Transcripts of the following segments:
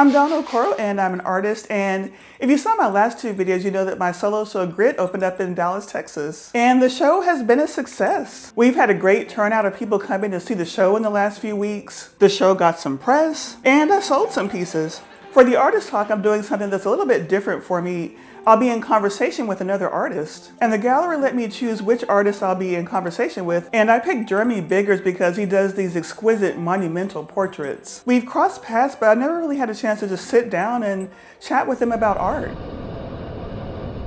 I'm Donna Okoro and I'm an artist, and if you saw my last two videos, you know that my solo show Grit opened up in Dallas, Texas. And the show has been a success. We've had a great turnout of people coming to see the show in the last few weeks. The show got some press, and I sold some pieces. For the artist talk, I'm doing something that's a little bit different for me. I'll be in conversation with another artist, and the gallery let me choose which artist I'll be in conversation with, and I picked Jeremy Biggers because he does these exquisite monumental portraits. We've crossed paths, but I never really had a chance to just sit down and chat with him about art.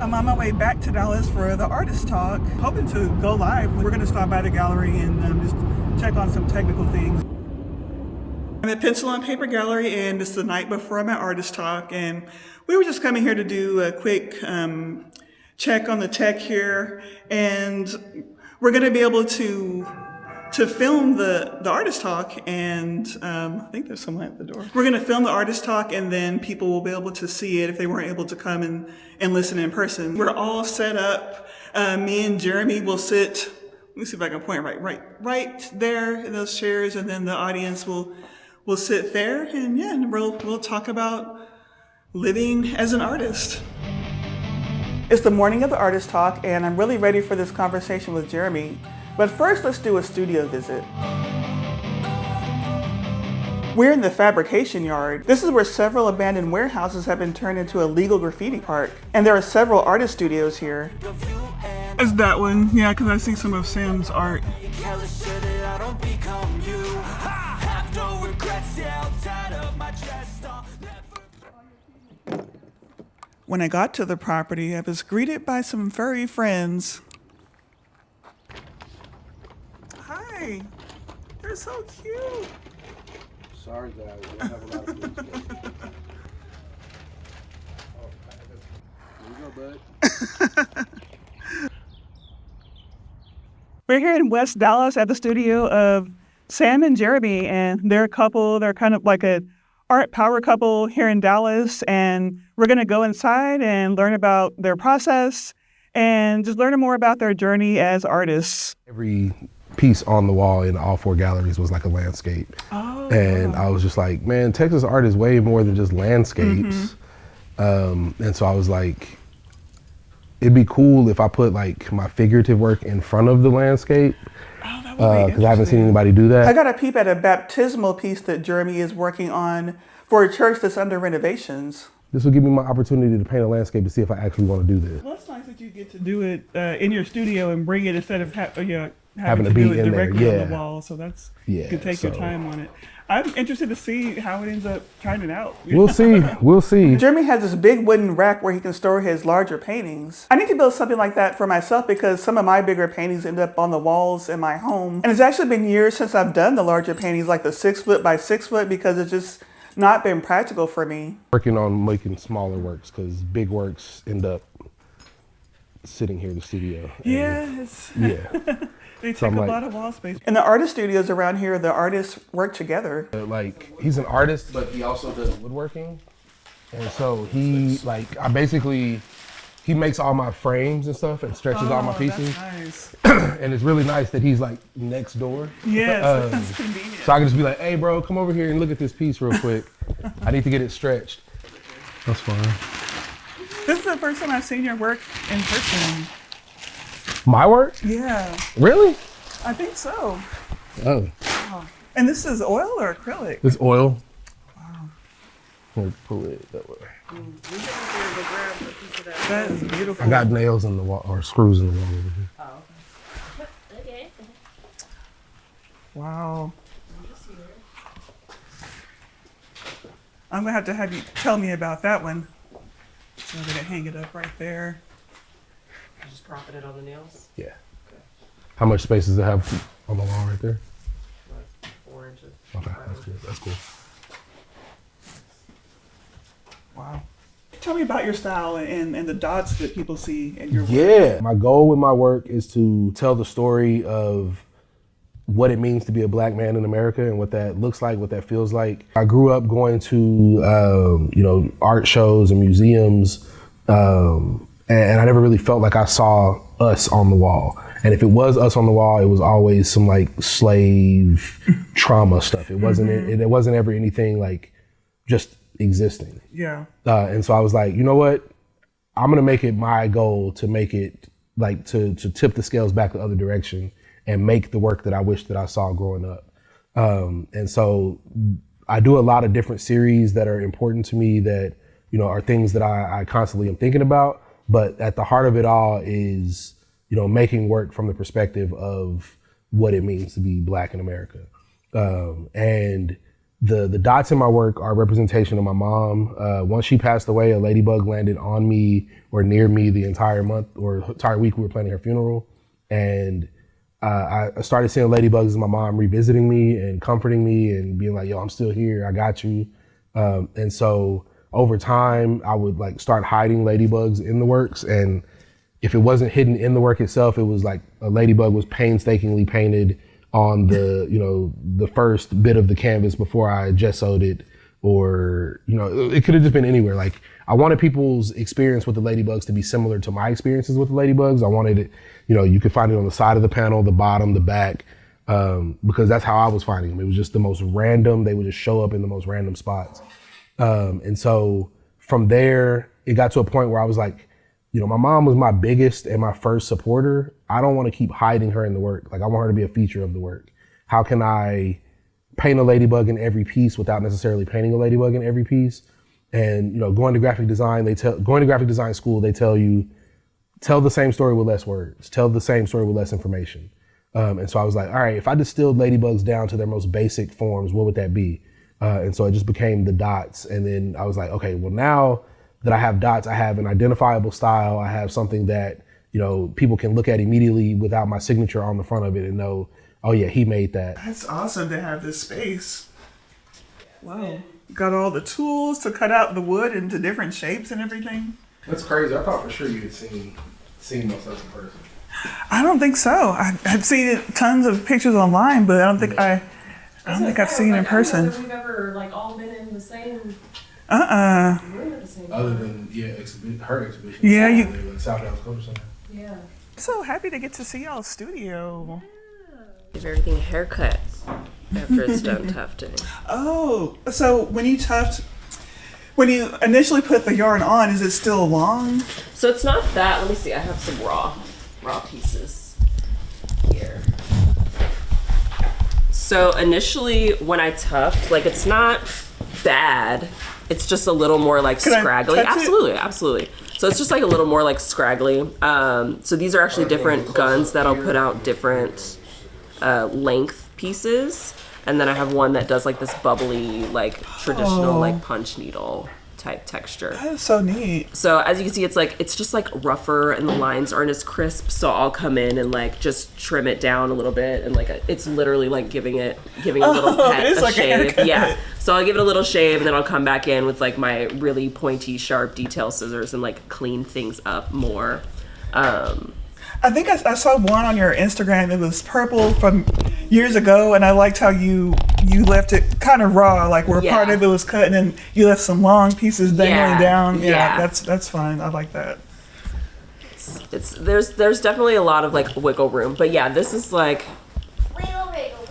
I'm on my way back to Dallas for the artist talk, hoping to go live. We're gonna stop by the gallery and just check on some technical things. I'm at Pencil and Paper Gallery, and it's the night before my artist talk, and we were just coming here to do a quick check on the tech here, and we're going to be able to film the artist talk, and I think there's someone at the door. We're going to film the artist talk, and then people will be able to see it if they weren't able to come and listen in person. We're all set up. Me and Jeremy will sit. Let me see if I can point right there in those chairs, and then the audience will sit there, and yeah, and we'll talk about living as an artist. It's the morning of the artist talk, and I'm really ready for this conversation with Jeremy. But first, let's do a studio visit. We're in the fabrication yard. This is where several abandoned warehouses have been turned into a legal graffiti park. And there are several artist studios here. It's that one, yeah, because I see some of Sam's art. When I got to the property, I was greeted by some furry friends. Hi, they're so cute. Sorry guys, we don't have a lot of food today. Here you go, bud. We're here in West Dallas at the studio of Sam and Jeremy, and they're a couple. They're kind of like a art power couple here in Dallas, and we're going to go inside and learn about their process and just learn more about their journey as artists. Every piece on the wall in all four galleries was like a landscape. Oh. And I was just like, man, Texas art is way more than just landscapes. And so I was like, it'd be cool if I put like my figurative work in front of the landscape. Because I haven't seen anybody do that. I got a peep at a baptismal piece that Jeremy is working on for a church that's under renovations. This will give me my opportunity to paint a landscape to see if I actually want to do this. Well, it's nice that you get to do it in your studio and bring it instead of having to do be it in directly there, on the wall. So that's yeah, you can take your time on it. I'm interested to see how it ends up turning out. We'll see. We'll see. Jeremy has this big wooden rack where he can store his larger paintings. I need to build something like that for myself because some of my bigger paintings end up on the walls in my home. And it's actually been years since I've done the larger paintings, like the 6 foot by 6 foot, because it's just not been practical for me. Working on making smaller works because big works end up sitting here in the studio. Yeah. They take a lot of wall space. In the artist studios around here, the artists work together. Like, he's an artist, but he also does woodworking. And so he makes all my frames and stuff and stretches all my pieces. That's nice. And it's really nice that he's like next door. Yes, that's convenient. So I can just be like, hey bro, come over here and look at this piece real quick. I need to get it stretched. That's fine. This is the first time I've seen your work in person. My work? Yeah. Really? I think so. Oh. Wow. And this is oil or acrylic? It's oil. Wow. Let me pull it that way. That is beautiful. I got nails in the wall, or screws in the wall over here. Oh. Okay. Wow. I'm gonna have you tell me about that one. So I'm gonna hang it up right there. You just propping it on the nails? Yeah. Okay. How much space does it have on the wall right there? Like 4 inches. Okay, that's good. That's cool. Wow. Tell me about your style and the dots that people see in your work. Yeah. My goal with my work is to tell the story of what it means to be a black man in America and what that looks like, what that feels like. I grew up going to, art shows and museums, and I never really felt like I saw us on the wall. And if it was us on the wall, it was always some like slave trauma stuff. It wasn't. It wasn't ever anything like just existing. Yeah. And so I was like, you know what? I'm going to make it my goal to make it like to tip the scales back the other direction and make the work that I wish that I saw growing up. And so I do a lot of different series that are important to me that, you know, are things that I constantly am thinking about. But at the heart of it all is, you know, making work from the perspective of what it means to be Black in America. And the dots in my work are a representation of my mom. Once she passed away, a ladybug landed on me or near me the entire month or entire week we were planning her funeral. And I started seeing ladybugs as my mom revisiting me and comforting me and being like, yo, I'm still here, I got you. And so over time, I would like start hiding ladybugs in the works. And if it wasn't hidden in the work itself, it was like a ladybug was painstakingly painted on the, you know, the first bit of the canvas before I gessoed it, or, you know, it could have just been anywhere. Like I wanted people's experience with the ladybugs to be similar to my experiences with the ladybugs. I wanted it, you know, you could find it on the side of the panel, the bottom, the back, because that's how I was finding them. It was just the most random. They would just show up in the most random spots. And so from there, it got to a point where I was like, you know, my mom was my biggest and my first supporter. I don't want to keep hiding her in the work. Like I want her to be a feature of the work. How can I paint a ladybug in every piece without necessarily painting a ladybug in every piece? And, you know, going to graphic design school, they tell you, tell the same story with less words, tell the same story with less information. And so I was like, all right, if I distilled ladybugs down to their most basic forms, what would that be? And so it just became the dots. And then I was like, okay, well now that I have dots, I have an identifiable style. I have something that, you know, people can look at immediately without my signature on the front of it and know, oh yeah, he made that. That's awesome to have this space. Wow. Got all the tools to cut out the wood into different shapes and everything. That's crazy. I thought for sure you had seen myself in person. I don't think so. I've seen tons of pictures online, but I don't think I've seen it in person. We've ever like all been in the same room Uh-uh. at the same time. Other than her exhibition. Yeah, like South Dallas Culture Center. Yeah. So happy to get to see y'all's studio. Give everything a haircut after it's done tufting. Oh, so when you initially put the yarn on, is it still long? So it's not that. Let me see. I have some raw pieces here. So initially when I tuft, like it's not bad. It's just a little more like scraggly. Absolutely. So it's just like a little more like scraggly. So these are actually different guns that'll put out different length pieces. And then I have one that does like this bubbly, like traditional like punch needle type texture. That is so neat. So as you can see, it's just like rougher and the lines aren't as crisp. So I'll come in and like just trim it down a little bit and like it's literally like giving a little pet it's a like shave. A Yeah. So I'll give it a little shave and then I'll come back in with like my really pointy, sharp detail scissors and like clean things up more. I think I saw one on your Instagram. It was purple from years ago, and I liked how you left it kind of raw, like where part of it was cut, and then you left some long pieces dangling down. Yeah, that's fine. I like that. There's definitely a lot of like wiggle room, but yeah, this is like.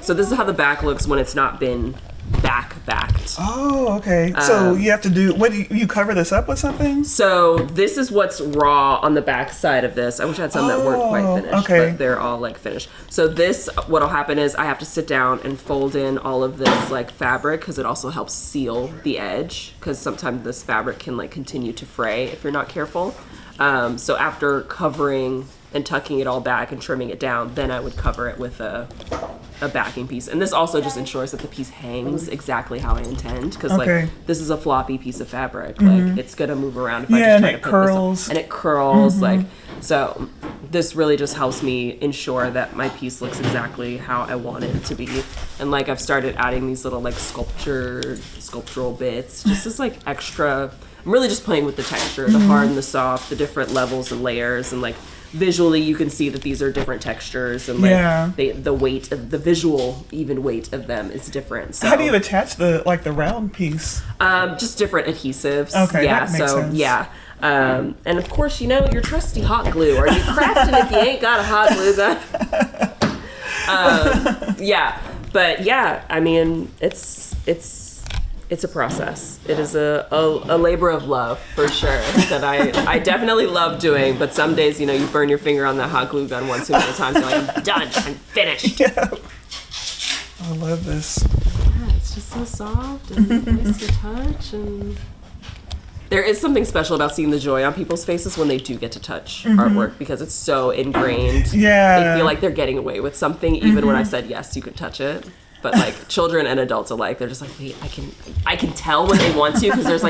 So this is how the back looks when it's not been backed. Oh, okay. So you have to do, what do you cover this up with something? So this is what's raw on the back side of this. I wish I had some that weren't quite finished, but they're all like finished. So this, what'll happen is I have to sit down and fold in all of this like fabric because it also helps seal the edge because sometimes this fabric can like continue to fray if you're not careful. So after covering and tucking it all back and trimming it down, then I would cover it with a backing piece. And this also just ensures that the piece hangs exactly how I intend because like this is a floppy piece of fabric. Like it's gonna move around if I just try to put this on. And it curls. Like, so this really just helps me ensure that my piece looks exactly how I want it to be. And like I've started adding these little like sculptural bits, just as like extra. I'm really just playing with the texture, the hard and the soft, the different levels and layers, and like visually you can see that these are different textures and like the weight of the visual even weight of them is different. So how do you attach the round piece? Just different adhesives. Okay, yeah, that makes sense. Yeah. And of course, you know, your trusty hot glue. Are you crafting if you ain't got a hot glue gun? Yeah. But yeah, I mean, it's It's a process. It is a labor of love, for sure, that I definitely love doing. But some days, you know, you burn your finger on that hot glue gun one too many times. You're like, I'm done. I'm finished. Yeah. I love this. Yeah, it's just so soft and nice to touch. And there is something special about seeing the joy on people's faces when they do get to touch artwork, because it's so ingrained. Yeah. They feel like they're getting away with something, even when I've said, yes, you can touch it. But like children and adults alike, they're just like, wait, I can tell when they want to, because there's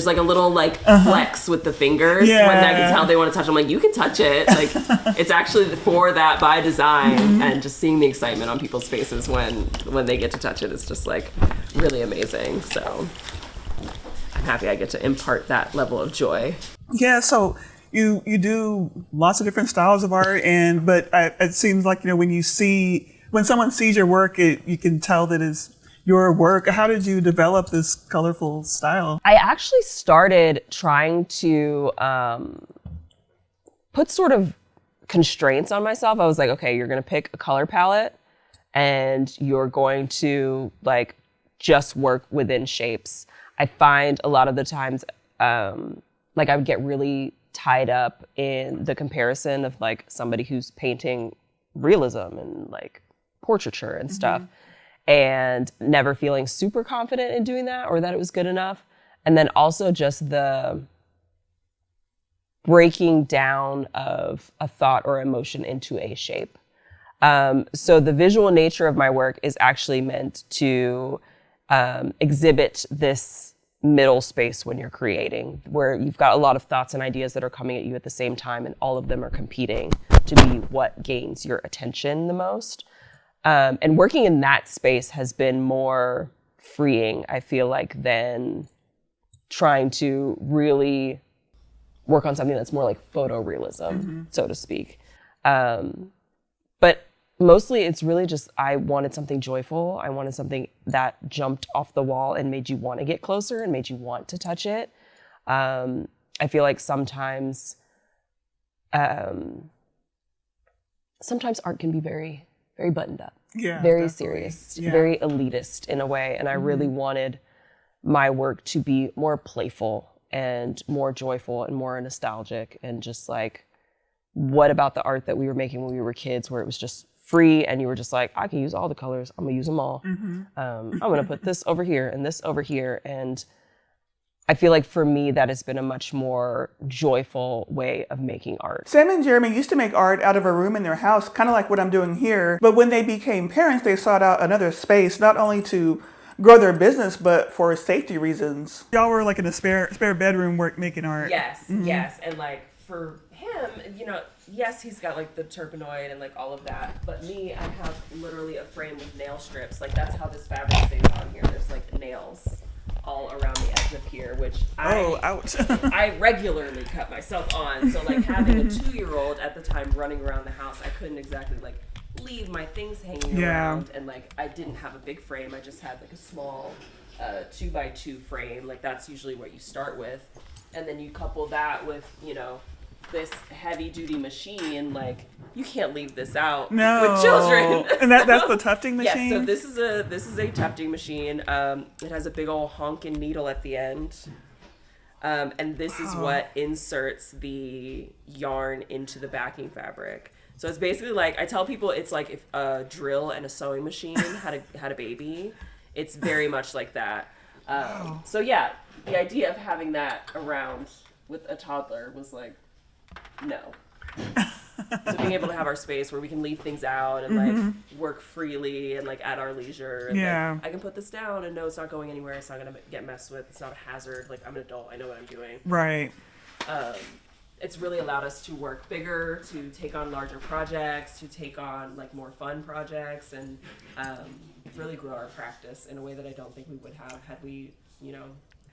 like a little like flex with the fingers when I can tell they want to touch. I'm like, you can touch it. Like it's actually for that by design, and just seeing the excitement on people's faces when they get to touch it is just like really amazing. So I'm happy I get to impart that level of joy. Yeah. So you do lots of different styles of art, but it seems like, you know, when someone sees your work, you can tell that it's your work. How did you develop this colorful style? I actually started trying to put sort of constraints on myself. I was like, okay, you're going to pick a color palette and you're going to like just work within shapes. I find a lot of the times, like I would get really tied up in the comparison of like somebody who's painting realism and like portraiture and stuff, and never feeling super confident in doing that or that it was good enough. And then also just the breaking down of a thought or emotion into a shape. So the visual nature of my work is actually meant to exhibit this middle space when you're creating, where you've got a lot of thoughts and ideas that are coming at you at the same time, and all of them are competing to be what gains your attention the most. And working in that space has been more freeing, I feel like, than trying to really work on something that's more like photorealism, so to speak. But mostly it's really just, I wanted something joyful. I wanted something that jumped off the wall and made you want to get closer and made you want to touch it. I feel like sometimes art can be very, very buttoned up, very definitely. Serious, very elitist in a way. And I really wanted my work to be more playful and more joyful and more nostalgic, and just like, what about the art that we were making when we were kids, where it was just free and you were just like, I can use all the colors, I'm gonna use them all. I'm gonna put this over here and this over here. And I feel like for me, that has been a much more joyful way of making art. Sam and Jeremy used to make art out of a room in their house, kind of like what I'm doing here. But when they became parents, they sought out another space, not only to grow their business, but for safety reasons. Y'all were like in a spare bedroom making art. Yes, yes. And like for him, you know, yes, he's got like the Turpenoid and like all of that. But me, I have literally a frame with nail strips. Like that's how this fabric stays on here. There's like nails all around the edge of here, which ouch. I regularly cut myself on. So like having a 2-year-old at the time running around the house, I couldn't exactly like leave my things hanging around. And like I didn't have a big frame. I just had like a small 2x2 frame. Like that's usually what you start with. And then you couple that with, you know, this heavy duty machine, like you can't leave this out with children. And that's the tufting machine? Yes, so this is a tufting machine. It has a big old honking needle at the end. And this is what inserts the yarn into the backing fabric. So it's basically like, I tell people it's like if a drill and a sewing machine had a baby. It's very much like that. So yeah, the idea of having that around with a toddler was like, no. So being able to have our space where we can leave things out and like work freely and like at our leisure. And like, I can put this down and know it's not going anywhere. It's not going to get messed with. It's not a hazard. Like I'm an adult. I know what I'm doing. Right. It's really allowed us to work bigger, to take on larger projects, to take on like more fun projects, and really grow our practice in a way that I don't think we would have had we, you know,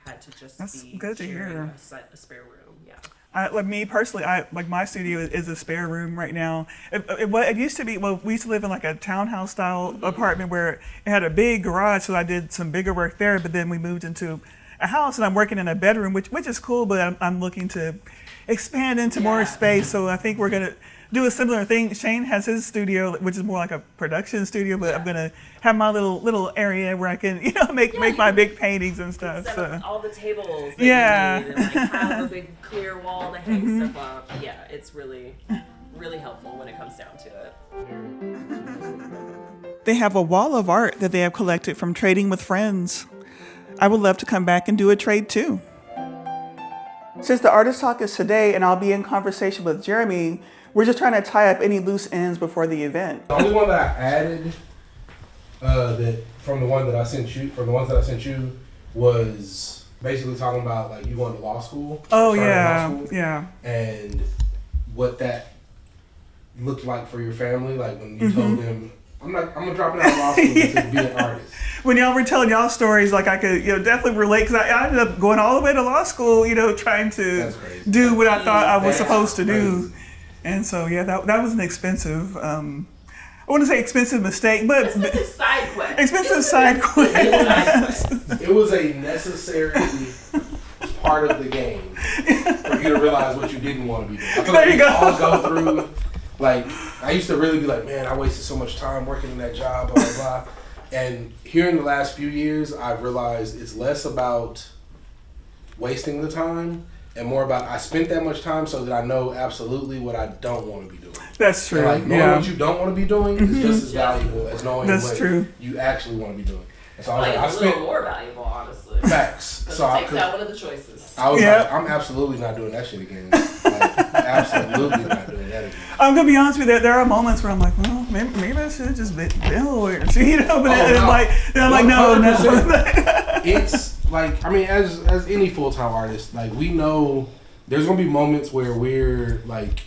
had to just be good to hear. A spare room. Yeah. Like me personally, like my studio is a spare room right now. It used to be, we used to live in like a townhouse style apartment where it had a big garage, so I did some bigger work there. But then we moved into a house, and I'm working in a bedroom, which is cool. But I'm looking to expand into more space. So I think we're gonna do a similar thing. Shane has his studio, which is more like a production studio, but I'm gonna have my little area where I can, make my big paintings and stuff. Set up all the tables. That Yeah. you need and, like, have a big clear wall to hang stuff up. Yeah, it's really, really helpful when it comes down to it. They have a wall of art that they have collected from trading with friends. I would love to come back and do a trade too. Since the Artist Talk is today and I'll be in conversation with Jeremy, we're just trying to tie up any loose ends before the event. The only one that I added that from the ones that I sent you was basically talking about like you going to law school. Oh starting yeah, law school, yeah. and what that looked like for your family, like when you told them, I'm gonna drop it out of law school to be an artist. When y'all were telling y'all stories, like I could, definitely relate because I ended up going all the way to law school, trying to do what I thought I was supposed to do, and so yeah, that was an expensive. I wouldn't say expensive mistake, but Expensive side quest. Expensive side quest. It was a necessary part of the game for you to realize what you didn't want to be doing. I feel like we all go through, like, I used to really be like, man, I wasted so much time working in that job, blah, blah, blah. And here in the last few years, I've realized it's less about wasting the time and more about I spent that much time so that I know absolutely what I don't want to be doing. That's true. And like knowing what you don't want to be doing is just as valuable as knowing what you actually want to be doing. And so I was like, I spent a little more valuable, honestly. Facts. So it takes out one of the choices. I was like, I'm absolutely not doing that shit again. Like, absolutely not doing that again. I'm gonna be honest with you. There are moments where I'm like, well, maybe I should have just been a lawyer, but I'm like, no. It's like, I mean, as any full-time artist, like we know there's gonna be moments where we're like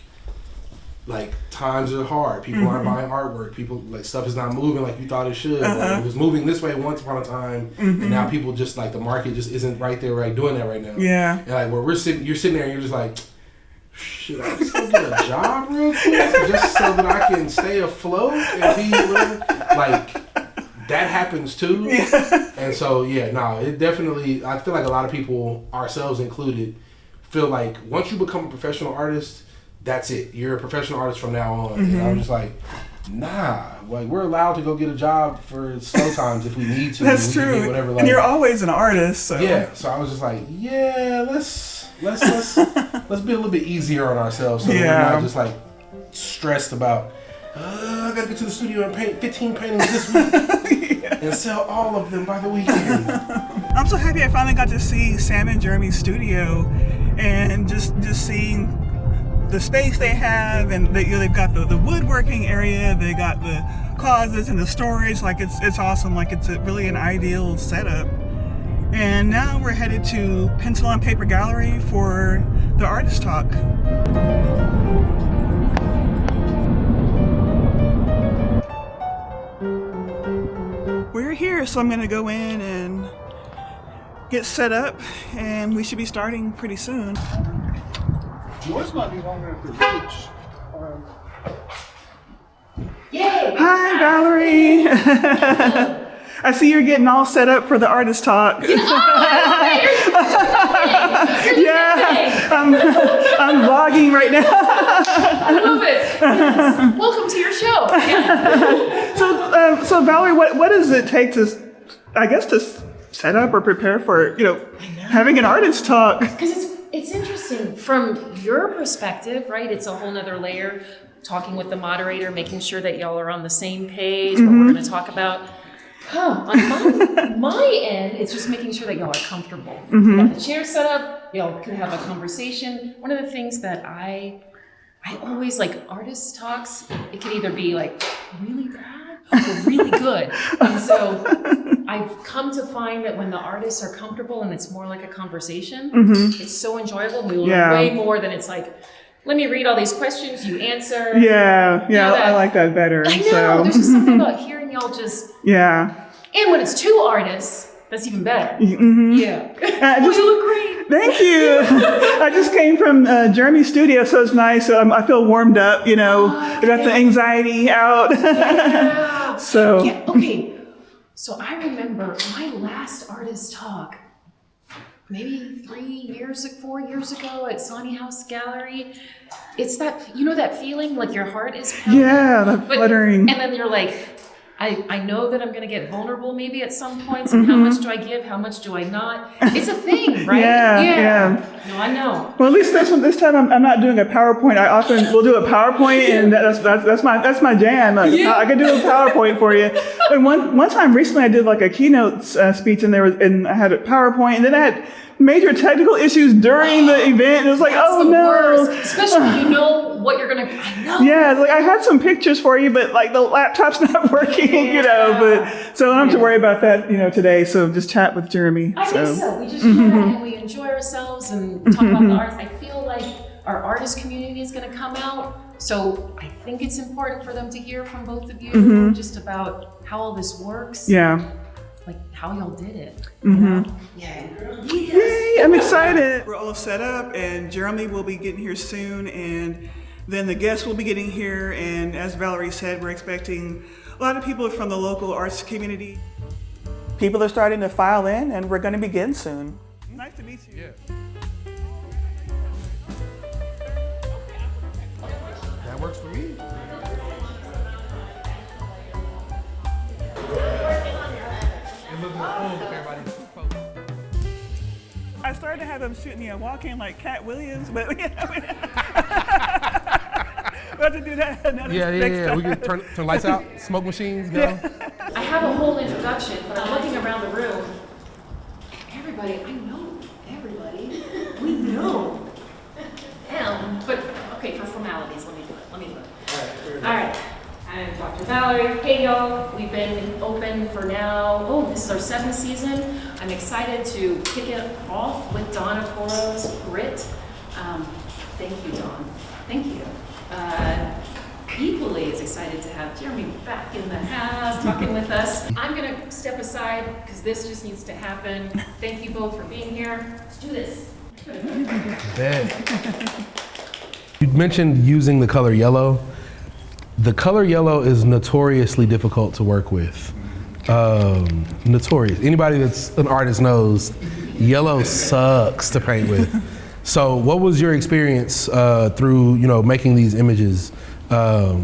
times are hard. People aren't buying artwork. People like stuff is not moving like you thought it should. Like, it was moving this way once upon a time, and now people just like the market just isn't right there, doing that right now. Yeah. And like where you're sitting there, and you're just like, should I just go get a job real quick just so that I can stay afloat and be whatever? Like that happens too. Yeah. And so it definitely. I feel like a lot of people, ourselves included, feel like once you become a professional artist, that's it. You're a professional artist from now on. And I'm just like, nah. Like we're allowed to go get a job for slow times if we need to. That's true. Whatever, and you're always an artist. So. Yeah. So I was just like, let's be a little bit easier on ourselves so we're not just like stressed about. I gotta get to the studio and paint 15 paintings this week and sell all of them by the weekend. I'm so happy I finally got to see Sam and Jeremy's studio, and just seeing the space they have, and they've got the woodworking area, they got the closets and the storage. Like it's awesome. Like it's really an ideal setup. And now we're headed to Pencil on Paper Gallery for the Artist Talk. We're here, so I'm going to go in and get set up, and we should be starting pretty soon. Yours might be long enough to reach. Yay! Hi, Valerie. I see you're getting all set up for the Artist Talk. You're I'm vlogging right now. I love it. Yes. Welcome to your show. Yeah. So Valerie, what does it take to set up or prepare for having an Artist Talk? Because it's interesting from your perspective, right? It's a whole nother layer. Talking with the moderator, making sure that y'all are on the same page, what we're going to talk about. On my end, it's just making sure that y'all are comfortable. You got the chair set up, y'all can have a conversation. One of the things that I always like artist talks, it can either be like really bad or really good. And so I've come to find that when the artists are comfortable and it's more like a conversation, it's so enjoyable. We learn way more than it's like, let me read all these questions, you answer. Yeah, I like that better. I know, there's just something about hearing y'all just... Yeah. And when it's two artists, that's even better. Yeah. You look great. Thank you. I just came from Jeremy's studio, so it's nice. I feel warmed up, I got the anxiety out. Yeah. So. Yeah, okay. So I remember my last artist talk, maybe 4 years ago at Sawney House Gallery. It's that, you know, that feeling like your heart is pounding. Yeah, that fluttering. And then you're like, I know that I'm going to get vulnerable maybe at some points. And how much do I give? How much do I not? It's a thing, right? Yeah. No, I know. Well, at least this time I'm not doing a PowerPoint. I often will do a PowerPoint, and that's my jam. Like, I can do a PowerPoint for you. And one time recently, I did like a keynote speech, and I had a PowerPoint, and then I had major technical issues during the event. It was like, That's oh the no! worst. Especially when you know what you're gonna. I know. Yeah, it's like I had some pictures for you, but like the laptop's not working, you know. But so I don't have to worry about that, you know, today. So just chat with Jeremy. I think so. We just chat and we enjoy ourselves and talk about the arts. I feel like our artist community is going to come out. So I think it's important for them to hear from both of you just about how all this works. Yeah. Like how y'all did it. You know? Yeah. Yay, I'm excited. We're all set up, and Jeremy will be getting here soon, and then the guests will be getting here. And as Valerie said, we're expecting a lot of people from the local arts community. People are starting to file in, and we're going to begin soon. Nice to meet you. Yeah. That works for me. I started to have them shoot me a walk-in like Cat Williams, but you know, we'll have to do that another next time. We can turn lights out, smoke machines, go. I have a whole introduction, but I'm looking around the room. Everybody, I know everybody. We know them. But okay, for formalities, let me do it. All right. I'm Dr. Valerie. Hey y'all, we've been open for now, this is our 7th season. I'm excited to kick it off with Dawn Okoro's Grit. Thank you, Dawn. Thank you. Equally as excited to have Jeremy back in the house talking with us. I'm gonna step aside because this just needs to happen. Thank you both for being here. Let's do this. You mentioned using the color yellow. The color yellow is notoriously difficult to work with. Notorious. Anybody that's an artist knows yellow sucks to paint with. So what was your experience through, you know, making these images,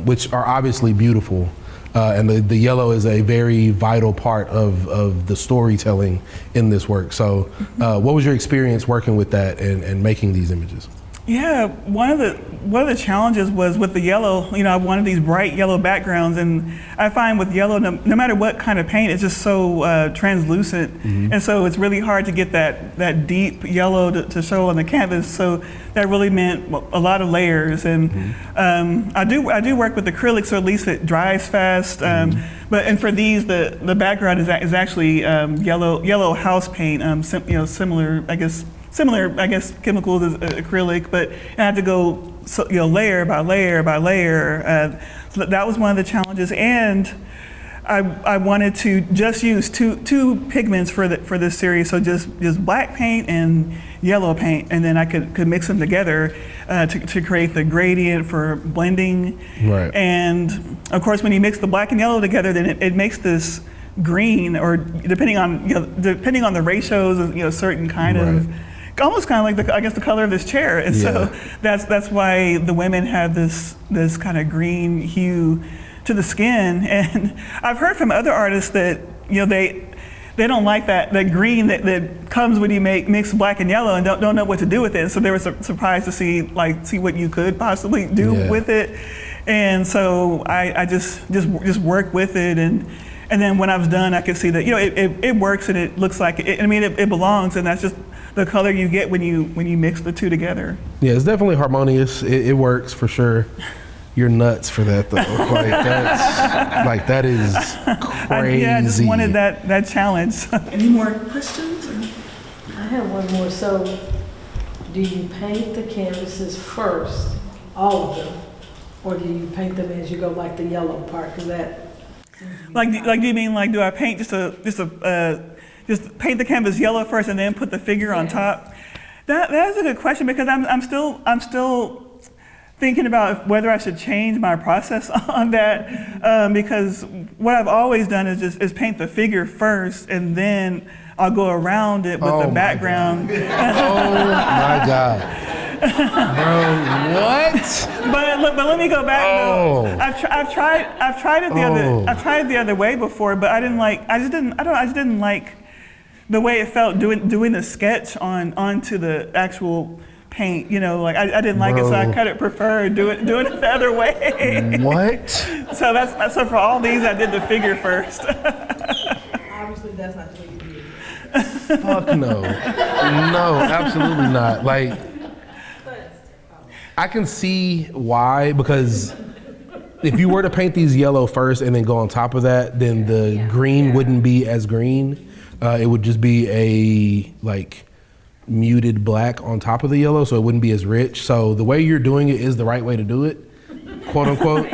which are obviously beautiful, and the yellow is a very vital part of the storytelling in this work. So what was your experience working with that and making these images? Yeah, one of the challenges was with the yellow. You know, I wanted these bright yellow backgrounds, and I find with yellow, no matter what kind of paint, it's just so translucent, and so it's really hard to get that deep yellow to show on the canvas. So that really meant a lot of layers, and I do work with acrylic, so at least it dries fast. But for these, the background is actually yellow house paint. Similar, I guess, chemicals as acrylic, but I had to go, layer by layer by layer. So that was one of the challenges, and I wanted to just use two pigments for this series, so just black paint and yellow paint, and then I could mix them together to create the gradient for blending. Right. And of course, when you mix the black and yellow together, then it makes this green, or depending on the ratios, certain kind of. Almost kind of like the color of this chair, and so that's why the women have this kind of green hue to the skin. And I've heard from other artists that they don't like that green that comes when you mix black and yellow and don't know what to do with it. And so they were surprised to see what you could possibly do with it. And so I just work with it, and then when I was done, I could see that it works and it looks like it. I mean, it belongs, and that's just the color you get when you mix the two together. Yeah, it's definitely harmonious. It works for sure. You're nuts for that though. That is crazy. I just wanted that challenge. Any more questions? I have one more. So, do you paint the canvases first, all of them, or do you paint them as you go, like the yellow part? Cause that. Do you mean do I paint just paint the canvas yellow first and then put the figure on top? That's a good question, because I'm still thinking about whether I should change my process on that, because what I've always done is paint the figure first, and then I'll go around it with Oh the my background. Oh my God. Bro, what? But let me go back though. I've tried it the other way before, but I just didn't like the way it felt doing the sketch onto the actual paint. You know, like I didn't like it, so I kind of prefer doing it the other way. What? So for all these, I did the figure first. Obviously, that's not the way you do it. Fuck no. No, absolutely not. Like, I can see why, because if you were to paint these yellow first and then go on top of that, then the green wouldn't be as green. It would just be a like muted black on top of the yellow, so it wouldn't be as rich. So the way you're doing it is the right way to do it, quote unquote.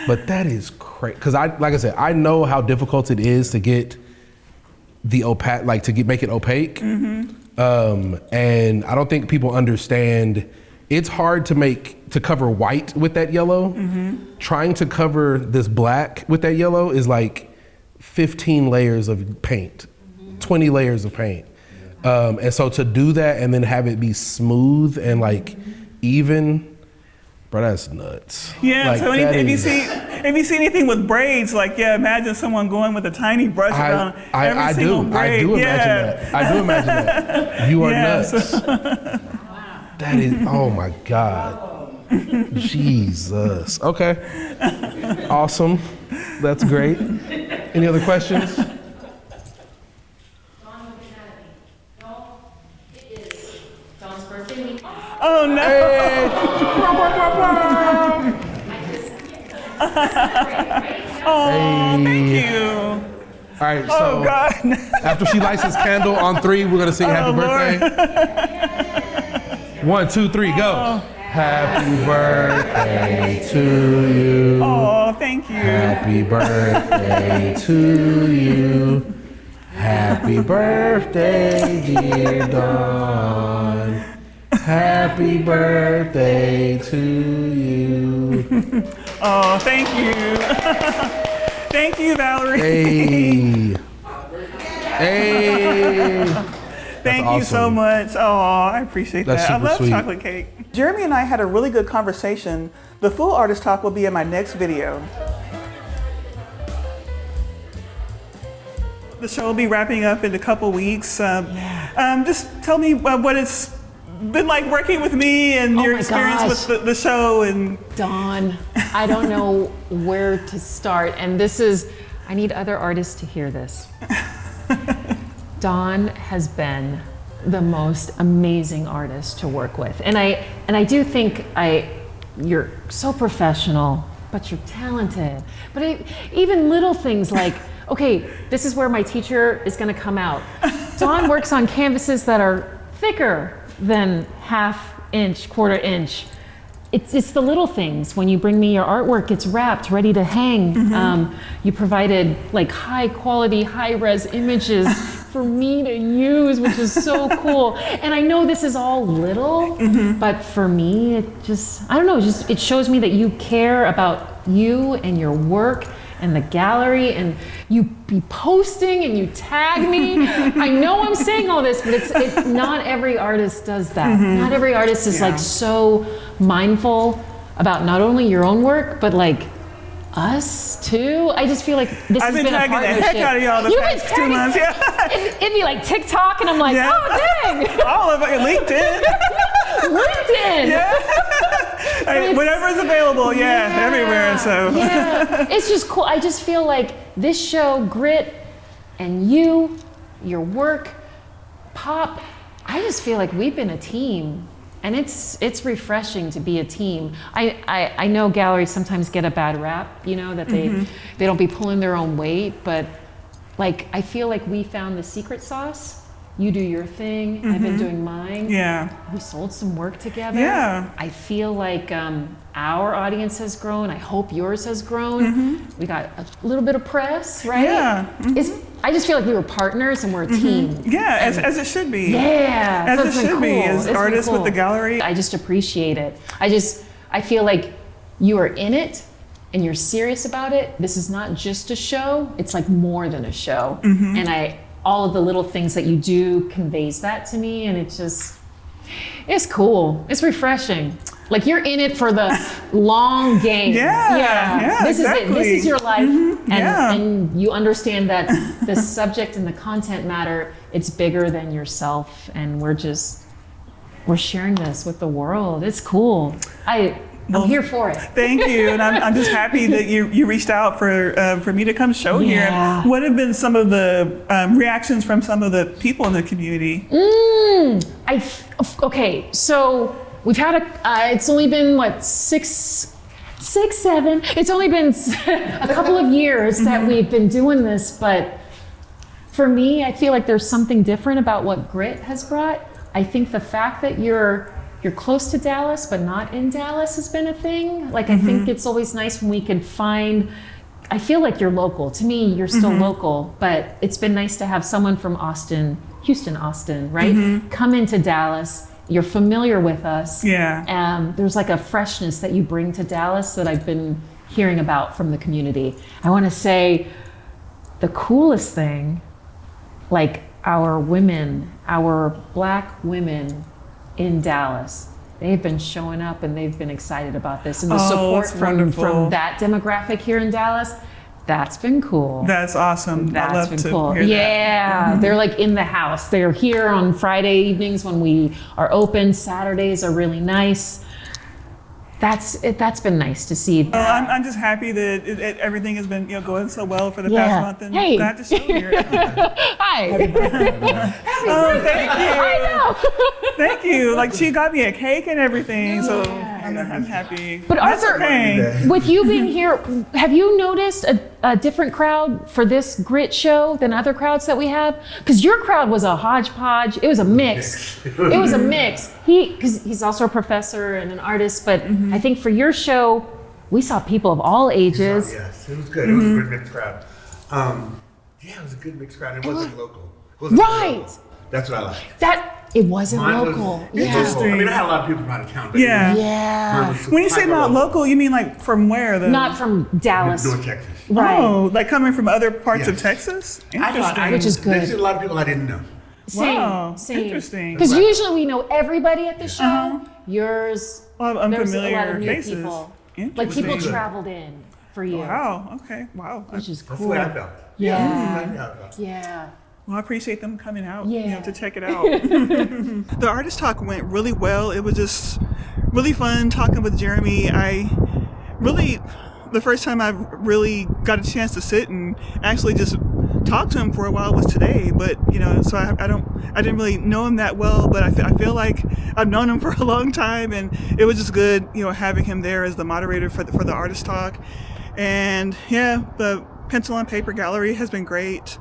But that is crazy, because like I said, I know how difficult it is to get the make it opaque. And I don't think people understand. It's hard to cover white with that yellow. Trying to cover this black with that yellow is like 15 layers of paint, 20 layers of paint. And so to do that and then have it be smooth and like even, bro, that's nuts. Yeah, like, so if you see anything with braids, like, imagine someone going with a tiny brush around every single braid. I do imagine that. You are nuts. That is, oh my God. Jesus. Okay. Awesome. That's great. Any other questions? Dawn's birthday week. Oh no! Oh, thank you. All right, so Oh God! after she lights this candle on 3, we're gonna sing happy birthday. 1, 2, 3, go. Happy birthday to you. Oh, thank you. Happy birthday to you. Happy birthday, dear Dawn. Happy birthday to you. Oh, thank you. Thank you, Valerie. Hey. Thank you so awesome. much. Oh, I appreciate That's that. I super love sweet. chocolate cake. Jeremy and I had a really good conversation. The full artist talk will be in my next video. The show will be wrapping up in a couple weeks. Just tell me what it's been like working with me and your my experience with the show. And Dawn, I don't know where to start. And I need other artists to hear this. Dawn has been the most amazing artist to work with. And I do think you're so professional, but you're talented. But even little things like, okay, this is where my teacher is gonna come out. Dawn works on canvases that are thicker than 1/2 inch, 1/4 inch. It's the little things. When you bring me your artwork, it's wrapped, ready to hang. You provided like high quality, high res images for me to use, which is so cool. And I know this is all little, but for me, it just, I don't know, it shows me that you care about you and your work and the gallery, and you be posting and you tag me. I know I'm saying all this, but not every artist does that. Not every artist is like so mindful about not only your own work, but like us too. I just feel like this has been a partnership. I've been tagging the heck out of y'all the past 2 months. Yeah. It'd be like TikTok, and I'm like, oh dang. All of it, LinkedIn. LinkedIn. Yeah. Hey, whatever's available, everywhere. So it's just cool. I just feel like this show, Grit, and your work, Pop, I just feel like we've been a team. And it's refreshing to be a team. I know galleries sometimes get a bad rap, that they don't be pulling their own weight, but like I feel like we found the secret sauce. You do your thing, I've been doing mine. Yeah. We sold some work together. Yeah. I feel like our audience has grown. I hope yours has grown. We got a little bit of press, right? Yeah. I just feel like we were partners and we're a team. Yeah, as it should be. Yeah, as so it should be, as artists with the gallery. I just appreciate it. I feel like you are in it and you're serious about it, this is not just a show, it's like more than a show. And all of the little things that you do conveys that to me, and it's cool. It's refreshing. Like you're in it for the long game. Yeah, This exactly. is it. This is your life, yeah. and you understand that the subject and the content matter. It's bigger than yourself, and we're sharing this with the world. It's cool. I'm here for it. Thank you, and I'm just happy that you reached out for me to come show Yeah. here. What have been some of the reactions from some of the people in the community? Okay, so we've had it's only been what, six, seven. It's only been a couple of years that we've been doing this, but for me, I feel like there's something different about what Grit has brought. I think the fact that you're close to Dallas, but not in Dallas has been a thing. Like, I think it's always nice when we can find, I feel like you're local. To me, you're still local, but it's been nice to have someone from Houston, Austin, right? Come into Dallas. You're familiar with us. Yeah. There's like a freshness that you bring to Dallas that I've been hearing about from the community. I want to say the coolest thing, like our Black women in Dallas, they've been showing up and they've been excited about this. And the support that's wonderful. from that demographic here in Dallas, that's been cool. That's awesome. I'd That's love been to cool. hear that. Yeah, they're like in the house. They're here on Friday evenings when we are open. Saturdays are really nice. That's been nice to see. I'm just happy that everything has been going so well for the past month, and Hey. glad to show here. Hi. Oh, thank you. I know. Thank you. Like, she got me a cake and everything, so I'm happy. But That's Arthur, okay. with you being here, have you noticed a different crowd for this Grit show than other crowds that we have? Because your crowd was a hodgepodge. It was a mix. It was a mix. Because he's also a professor and an artist, but I think for your show, we saw people of all ages. Yes, it was good. It was a good mixed crowd. Yeah, it was a good mixed crowd. It wasn't local. It wasn't Right. local. That's what I like. It wasn't Mine was local. interesting. I mean, I had a lot of people from out of town. But Yeah. Yeah. When you say not local, you mean like from where? Not from Dallas. North Texas. Right. Oh, like coming from other parts of Yes. Texas? I thought Which is good. There's a lot of people I didn't know. Same. Wow, Same. interesting. Because usually we know everybody at the show. Yours, A lot of there's a lot unfamiliar of new faces. people. Like people Interesting. traveled in for you. Wow, okay, wow. Which is That's cool. the way I felt. Yeah. That's exactly how I felt. Yeah. Well, I appreciate them coming out Yeah. to check it out. The artist talk went really well. It was just really fun talking with Jeremy. The first time I've really got a chance to sit and actually just talk to him for a while was today. But so I didn't really know him that well, but I feel like I've known him for a long time, and it was just good, having him there as the moderator for the artist talk. And yeah, the Pencil and Paper Gallery has been great.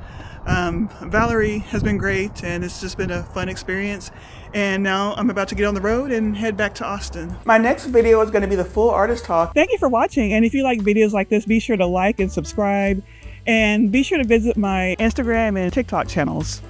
Valerie has been great, and it's just been a fun experience. And now I'm about to get on the road and head back to Austin. My next video is going to be the full artist talk. Thank you for watching, and if you like videos like this, be sure to like and subscribe, and be sure to visit my Instagram and TikTok channels.